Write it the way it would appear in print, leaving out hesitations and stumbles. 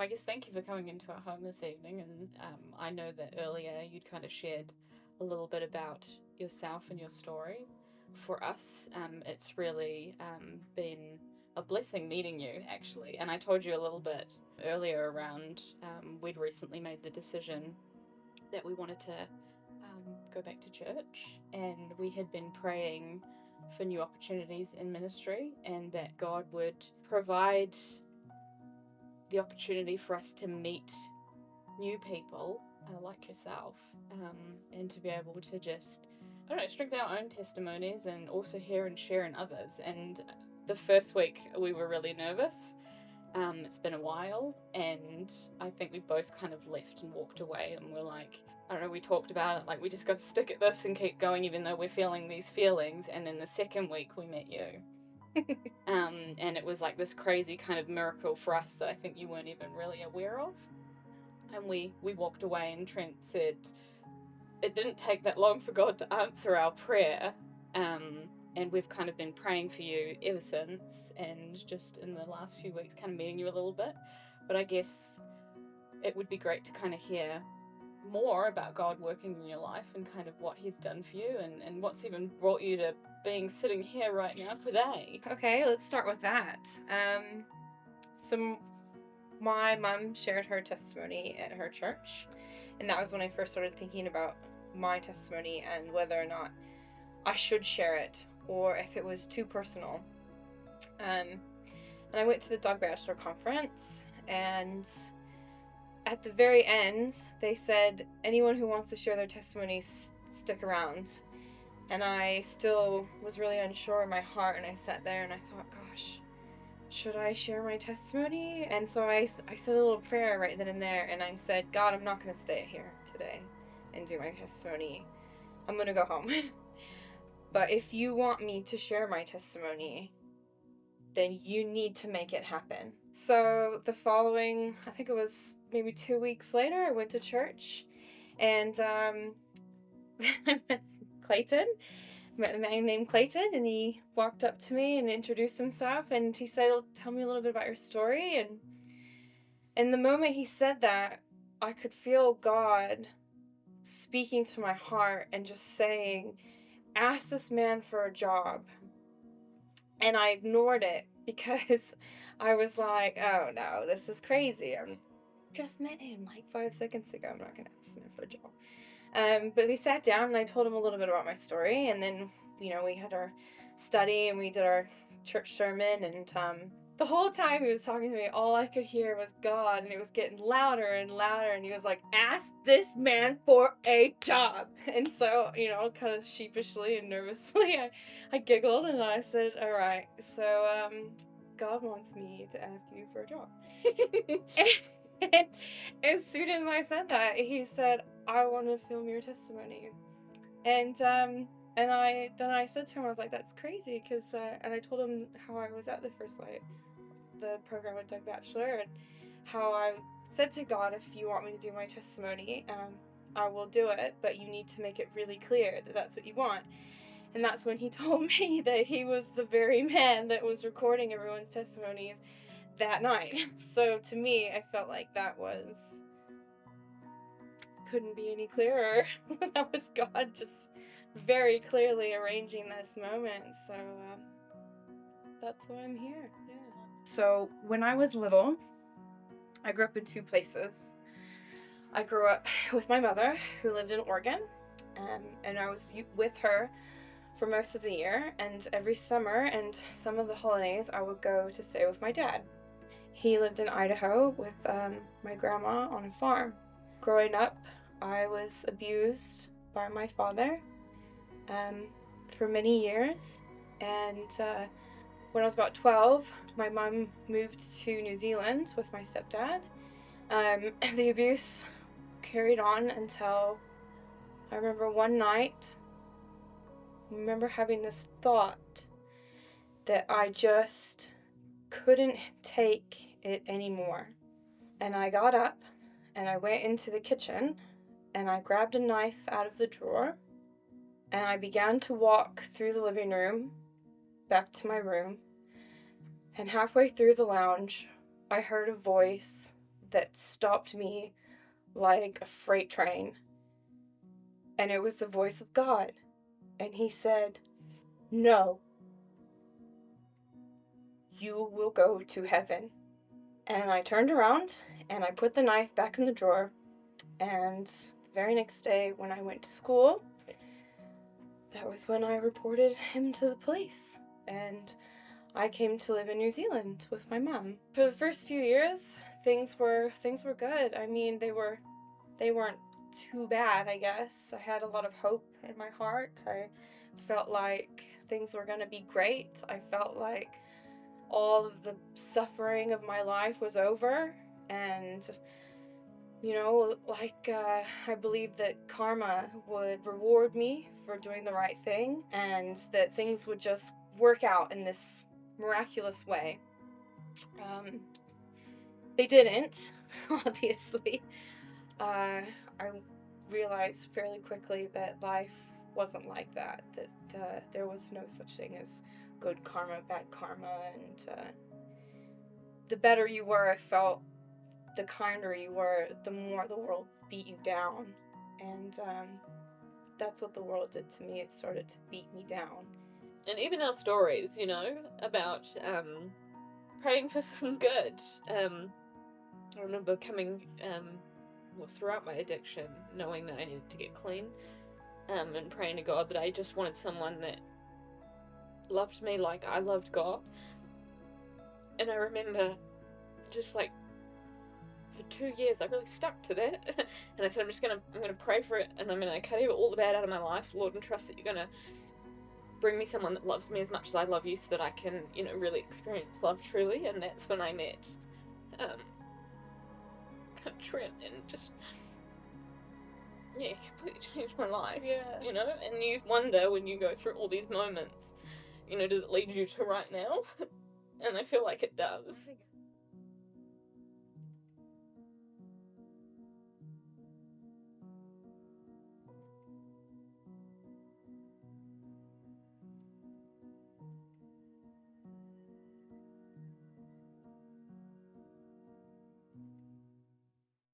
I guess thank you for coming into our home this evening. And I know that earlier you'd kind of shared a little bit about yourself and your story. For us, it's really been a blessing meeting you, actually. And I told you a little bit earlier around we'd recently made the decision that we wanted to go back to church, and we had been praying for new opportunities in ministry and that God would provide the opportunity for us to meet new people like yourself, and to be able to just, I don't know, strengthen our own testimonies and also hear and share in others. And the first week we were really nervous. It's been a while, and I think we both kind of left and walked away, and we're like, I don't know, we talked about it, like we just got to stick at this and keep going, even though we're feeling these feelings. And then the second week we met you. And it was like this crazy kind of miracle for us that I think you weren't even really aware of. And we walked away, and Trent said it didn't take that long for God to answer our prayer. And we've kind of been praying for you ever since, and just in the last few weeks kind of meeting you a little bit. But I guess it would be great to kind of hear more about God working in your life and kind of what he's done for you, and what's even brought you to being sitting here right now today. Okay, let's start with that. So my mom shared her testimony at her church, and that was when I first started thinking about my testimony and whether or not I should share it or if it was too personal. And I went to the Doug Batchelor conference, and at the very end they said anyone who wants to share their testimony, stick around. And I still was really unsure in my heart, and I sat there and I thought, gosh, should I share my testimony? And so I said a little prayer right then and there, and I said, God, I'm not going to stay here today and do my testimony. I'm going to go home. But if you want me to share my testimony, then you need to make it happen. So the following, I think it was maybe 2 weeks later, I went to church, and I met Clayton. I met a man named Clayton, and he walked up to me and introduced himself, and he said, tell me a little bit about your story. And the moment he said that, I could feel God speaking to my heart and just saying, ask this man for a job. And I ignored it because I was like, oh no, this is crazy. I just met him like 5 seconds ago. I'm not going to ask him for a job. But we sat down and I told him a little bit about my story. And then, we had our study and we did our church sermon. And the whole time he was talking to me, all I could hear was God. And it was getting louder and louder. And he was like, ask this man for a job. And so, kind of sheepishly and nervously, I giggled and I said, all right, so God wants me to ask you for a job. And as soon as I said that, he said, I want to film your testimony. And I said to him, I was like, that's crazy, because and I told him how I was at the First Light, the program with Doug Batchelor, and how I said to God, if you want me to do my testimony, I will do it, but you need to make it really clear that that's what you want. And that's when he told me that he was the very man that was recording everyone's testimonies that night. So to me, I felt like that couldn't be any clearer. That was God just very clearly arranging this moment. So that's why I'm here. Yeah. So when I was little, I grew up in 2 places. I grew up with my mother, who lived in Oregon, and I was with her for most of the year, and every summer and some of the holidays I would go to stay with my dad. He lived in Idaho with my grandma on a farm. Growing up, I was abused by my father for many years, and when I was about 12, my mom moved to New Zealand with my stepdad. The abuse carried on until I remember one night, I remember having this thought that I just couldn't take it anymore. And I got up and I went into the kitchen and I grabbed a knife out of the drawer and I began to walk through the living room back to my room. And halfway through the lounge, I heard a voice that stopped me like a freight train. And it was the voice of God. And he said, "No, you will go to heaven." And I turned around and I put the knife back in the drawer. And the very next day when I went to school, that was when I reported him to the police. And I came to live in New Zealand with my mom. For the first few years, things were good. I mean, they weren't too bad, I guess. I had a lot of hope in my heart. I felt like things were going to be great. I felt like all of the suffering of my life was over, and I believed that karma would reward me for doing the right thing, and that things would just work out in this miraculous way. They didn't, obviously. I realized fairly quickly that life wasn't like that, that there was no such thing as good karma, bad karma, and the better you were, I felt, the kinder you were, the more the world beat you down. And that's what the world did to me. It started to beat me down. And even our stories, about praying for some good. I remember coming, throughout my addiction, knowing that I needed to get clean, and praying to God that I just wanted someone that loved me like I loved God. And I remember just like for 2 years I really stuck to that. And I said, I'm gonna pray for it, and I'm gonna cut all the bad out of my life, Lord, and trust that you're gonna bring me someone that loves me as much as I love you, so that I can, really experience love truly. And that's when I met Trent, and just completely changed my life. And you wonder when you go through all these moments, does it lead you to right now? And I feel like it does.